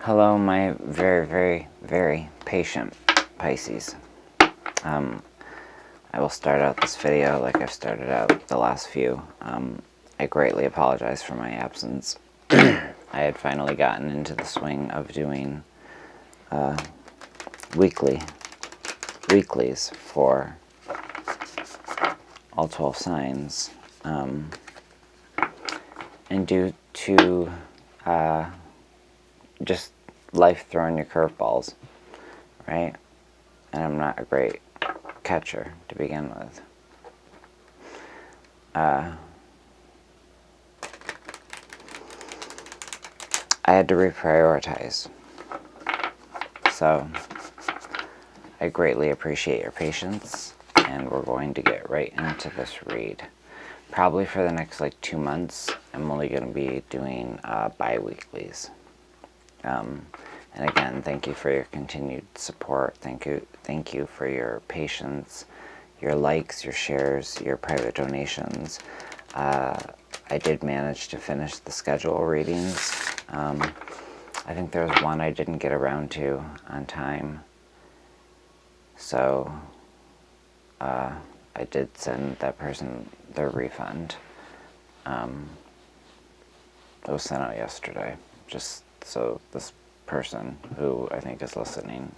Hello, my very, very, very patient Pisces. I will start out this video like I've started out the last few. I greatly apologize for my absence. I had finally gotten into the swing of doing weeklies for all 12 signs. And due to just life throwing your curveballs, right? And I'm not a great catcher to begin with. I had to reprioritize. So I greatly appreciate your patience, and we're going to get right into this read. Probably for the next 2 months, I'm only going to be doing bi-weeklies. And again, thank you for your continued support. Thank you for your patience, your likes, your shares, your private donations. I did manage to finish the schedule readings. I think there was one I didn't get around to on time. So I did send that person their refund. It was sent out yesterday, just so this person who I think is listening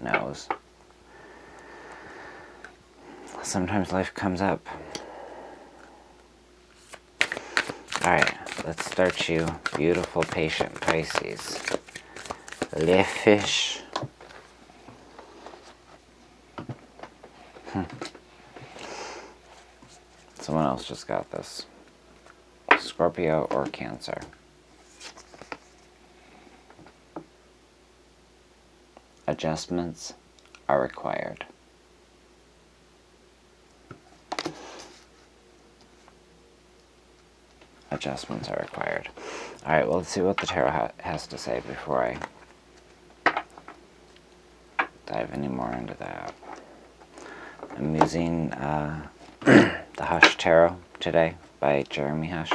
knows. Sometimes life comes up. Alright, let's start you, beautiful, patient Pisces. Les fish. Someone else just got this. Scorpio or Cancer. Adjustments are required. Adjustments are required. Alright, well, let's see what the tarot has to say before I dive any more into that. I'm using the Hush Tarot today by Jeremy Hush.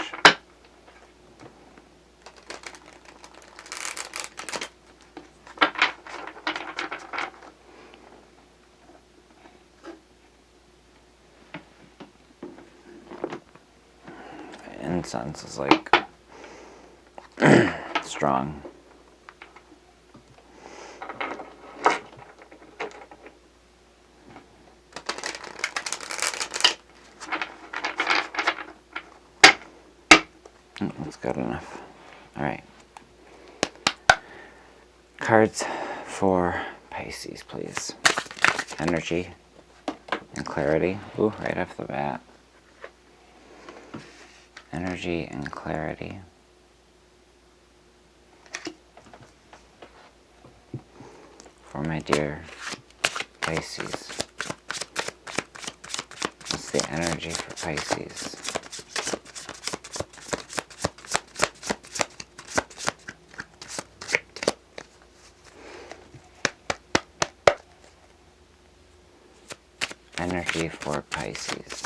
Incense is strong. That's good enough. Alright. Cards for Pisces, please. Energy and clarity. Ooh, right off the bat. Energy and clarity. For my dear Pisces. What's the energy for Pisces? Energy for Pisces.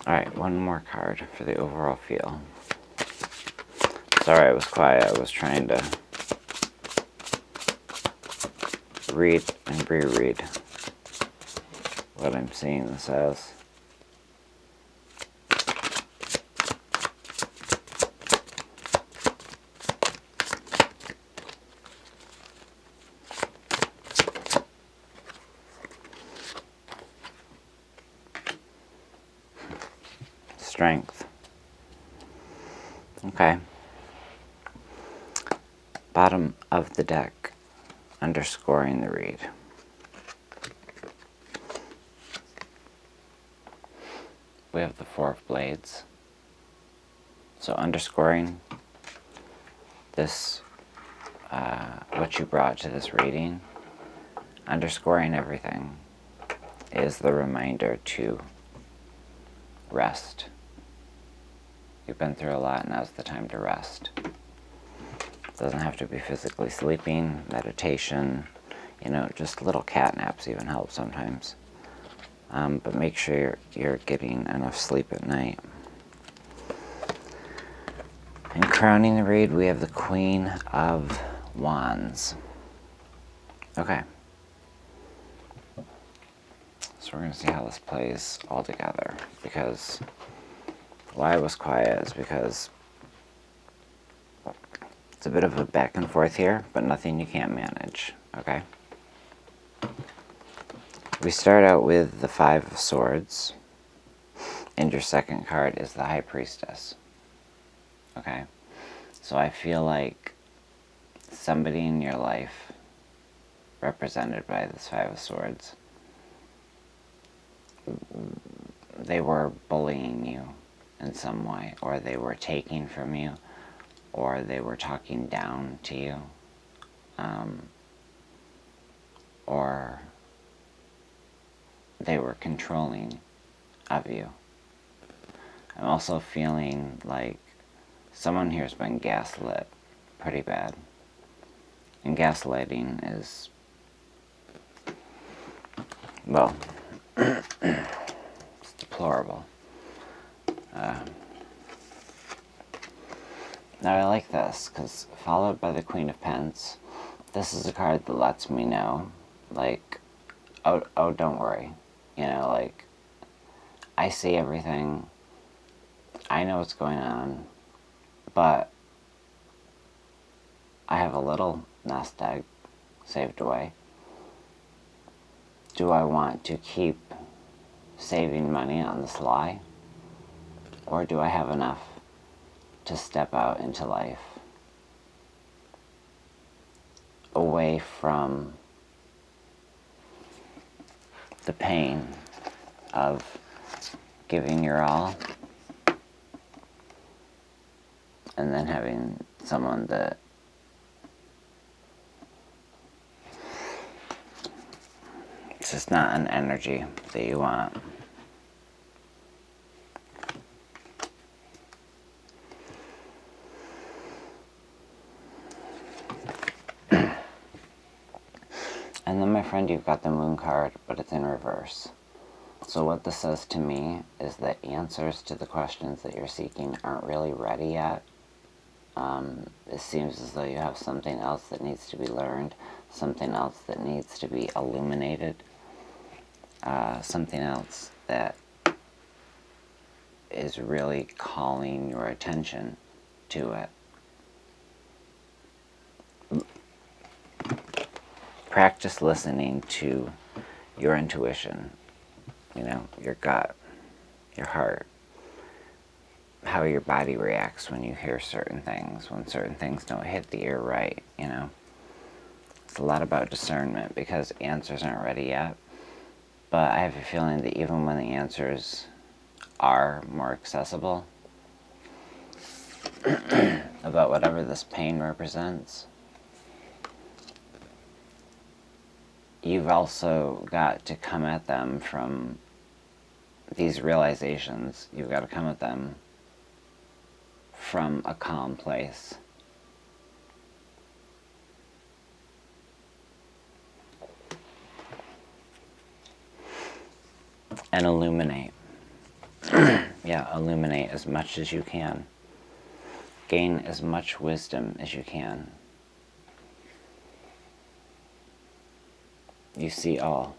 Alright, one more card for the overall feel. Sorry I was quiet, I was trying to read and reread what I'm seeing this as. strength. Okay. Bottom of the deck, underscoring the read. We have the Four of Blades. So underscoring this, what you brought to this reading, underscoring everything, is the reminder to rest. You've been through a lot, now's the time to rest. It doesn't have to be physically sleeping, meditation, just little cat naps even help sometimes. But make sure you're getting enough sleep at night. And crowning the read, we have the Queen of Wands. Okay. So we're going to see how this plays all together, because why I was quiet is because it's a bit of a back and forth here, but nothing you can't manage, okay? We start out with the Five of Swords, and your second card is the High Priestess. Okay, so I feel like somebody in your life, represented by this Five of Swords, they were bullying you in some way, or they were taking from you, or they were talking down to you, or they were controlling of you. I'm also feeling like someone here has been gaslit pretty bad. And gaslighting is, well, it's deplorable. Now I like this, because followed by the Queen of Pentacles, this is a card that lets me know, like, oh, don't worry. Like, I see everything. I know what's going on, but I have a little nest egg saved away. Do I want to keep saving money on the sly? Or do I have enough to step out into life away from the pain of giving your all and then having someone that it's just not an energy that you want. And then, my friend, you've got the Moon card, but it's in reverse. So what this says to me is that answers to the questions that you're seeking aren't really ready yet. It seems as though you have something else that needs to be learned, something else that needs to be illuminated, something else that is really calling your attention to it. Practice listening to your intuition, your gut, your heart, how your body reacts when you hear certain things, when certain things don't hit the ear right, It's a lot about discernment, because answers aren't ready yet. But I have a feeling that even when the answers are more accessible, about whatever this pain represents, you've also got to come at them from these realizations. You've got to come at them from a calm place. And illuminate. Yeah, illuminate as much as you can. Gain as much wisdom as you can. You see all.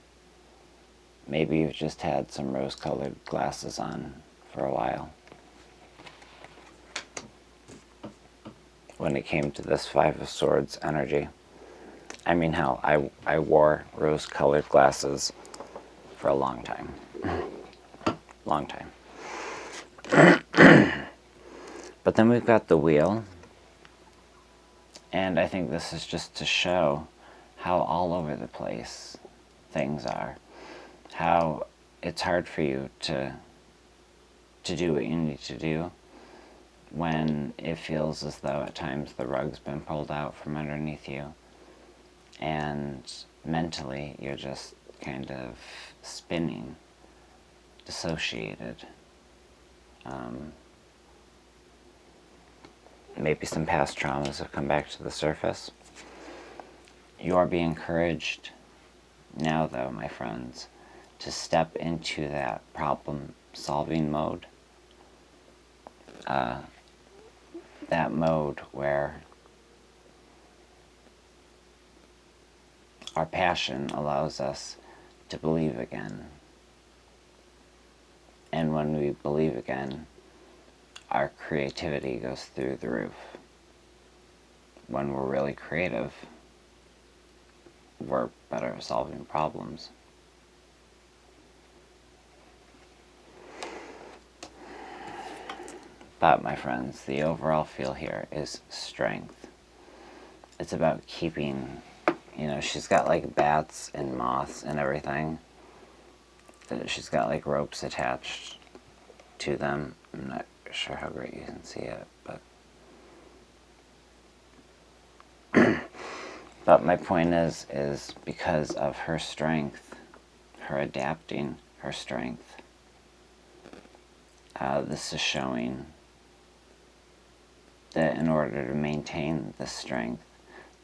Maybe you've just had some rose-colored glasses on for a while. When it came to this Five of Swords energy. I mean, hell, I wore rose-colored glasses for a long time. Long time. But then we've got the wheel, and I think this is just to show how all over the place things are, how it's hard for you to do what you need to do when it feels as though at times the rug's been pulled out from underneath you, and mentally you're just kind of spinning, dissociated. Maybe some past traumas have come back to the surface. You are being encouraged now, though, my friends, to step into that problem-solving mode. That mode where our passion allows us to believe again. And when we believe again, our creativity goes through the roof. When we're really creative, we're better at solving problems. But, my friends, the overall feel here is strength. It's about keeping, she's got like bats and moths and everything. She's got like ropes attached to them. I'm not sure how great you can see it, but but my point is because of her strength, her adapting, her strength, this is showing that in order to maintain this strength,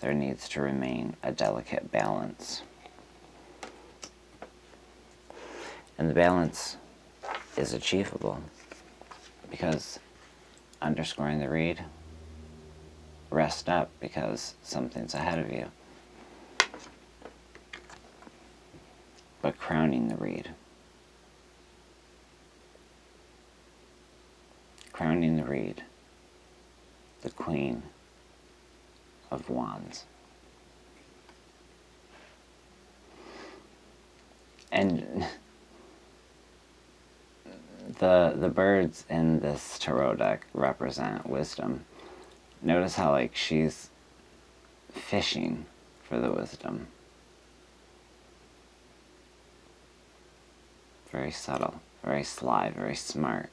there needs to remain a delicate balance. And the balance is achievable because, underscoring the read, rest up because something's ahead of you. But crowning the read. Crowning the read, the Queen of Wands. And the birds in this tarot deck represent wisdom. Notice how like she's fishing for the wisdom. Very subtle, very sly, very smart.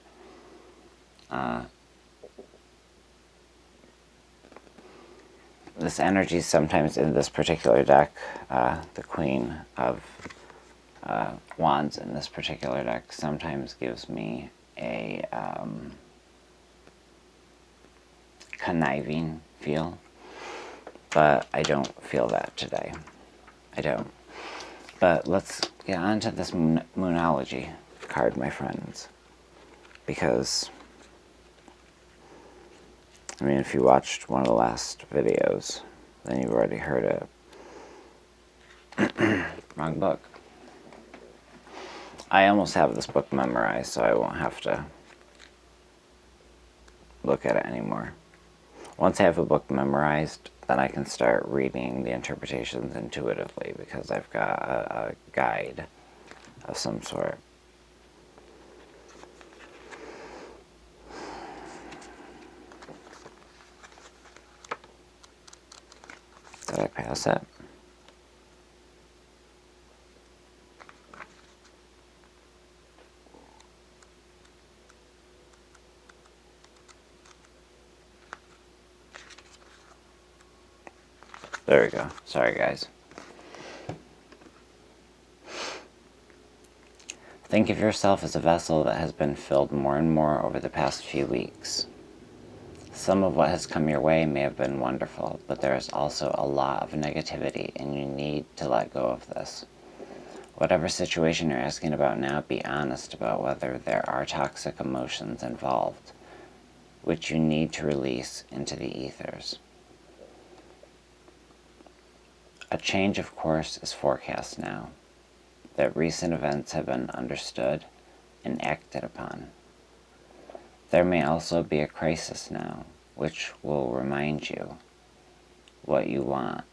This energy sometimes in this particular deck, the Queen of Wands in this particular deck sometimes gives me a conniving feel, but I don't feel that today. I don't. But let's get on to this Moonology card, my friends, because I mean, if you watched one of the last videos, then you've already heard it. Wrong book. I almost have this book memorized, so I won't have to look at it anymore. Once I have a book memorized, then I can start reading the interpretations intuitively because I've got a guide of some sort. Did I pass it? There we go. Sorry, guys. Think of yourself as a vessel that has been filled more and more over the past few weeks. Some of what has come your way may have been wonderful, but there is also a lot of negativity, and you need to let go of this. Whatever situation you're asking about now, be honest about whether there are toxic emotions involved, which you need to release into the ethers. A change of course is forecast now, that recent events have been understood and acted upon. There may also be a crisis now, which will remind you what you want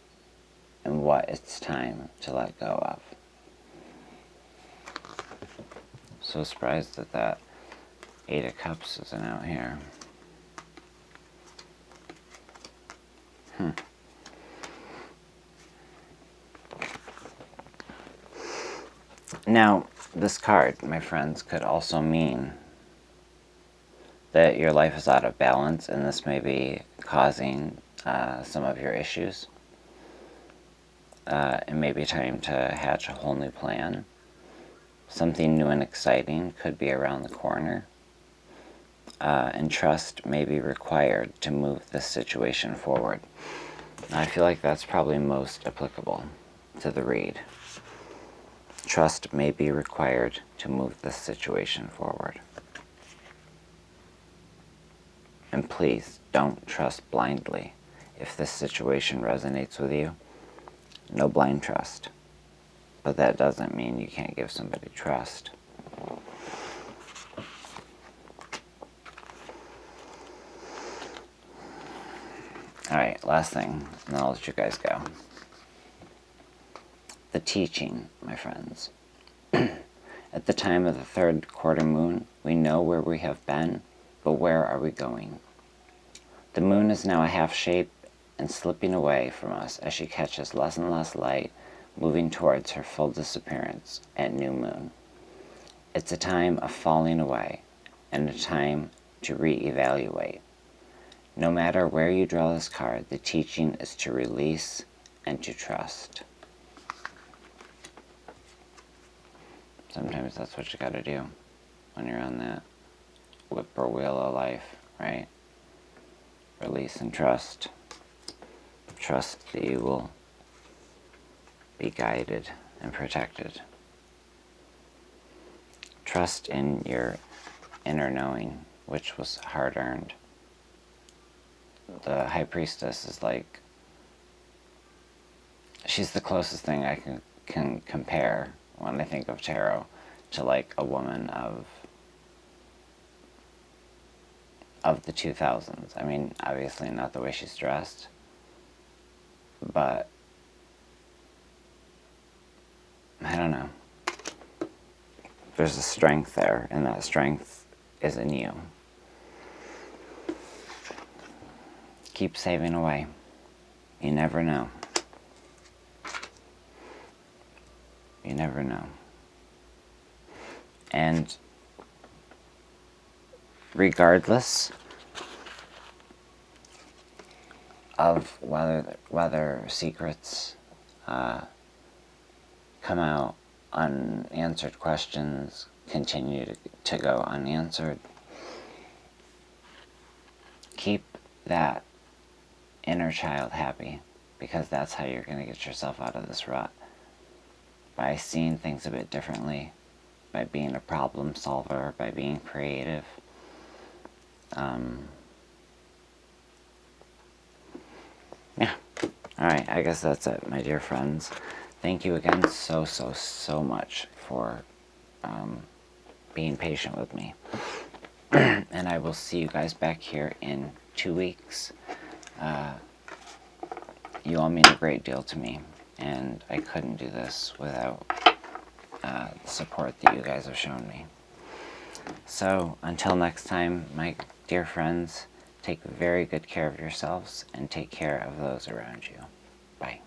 and what it's time to let go of. So surprised that that 8 of Cups isn't out here. Now, this card, my friends, could also mean that your life is out of balance, and this may be causing some of your issues. It may be time to hatch a whole new plan. Something new and exciting could be around the corner. And trust may be required to move this situation forward. I feel like that's probably most applicable to the read. Trust may be required to move this situation forward. And please don't trust blindly. If this situation resonates with you, no blind trust. But that doesn't mean you can't give somebody trust. Alright, last thing, and then I'll let you guys go. The teaching, my friends. At the time of the third quarter moon, we know where we have been, but where are we going? The moon is now a half shape and slipping away from us as she catches less and less light, moving towards her full disappearance at new moon. It's a time of falling away and a time to reevaluate. No matter where you draw this card, the teaching is to release and to trust. Sometimes that's what you gotta do when you're on that whippoorwill of life, right? Release and trust. Trust that you will be guided and protected. Trust in your inner knowing, which was hard-earned. The High Priestess is like, she's the closest thing I can compare when I think of tarot to like a woman of the 2000s. I mean, obviously not the way she's dressed, but I don't know. There's a strength there, and that strength is in you. Keep saving away. You never know. You never know. And regardless of whether secrets come out, unanswered questions continue to go unanswered, keep that inner child happy, because that's how you're going to get yourself out of this rut. By seeing things a bit differently, by being a problem solver, by being creative. Yeah. Alright, I guess that's it, my dear friends. Thank you again so much for being patient with me. And I will see you guys back here in 2 weeks. You all mean a great deal to me, and I couldn't do this without the support that you guys have shown me. So, until next time, my dear friends, take very good care of yourselves and take care of those around you. Bye.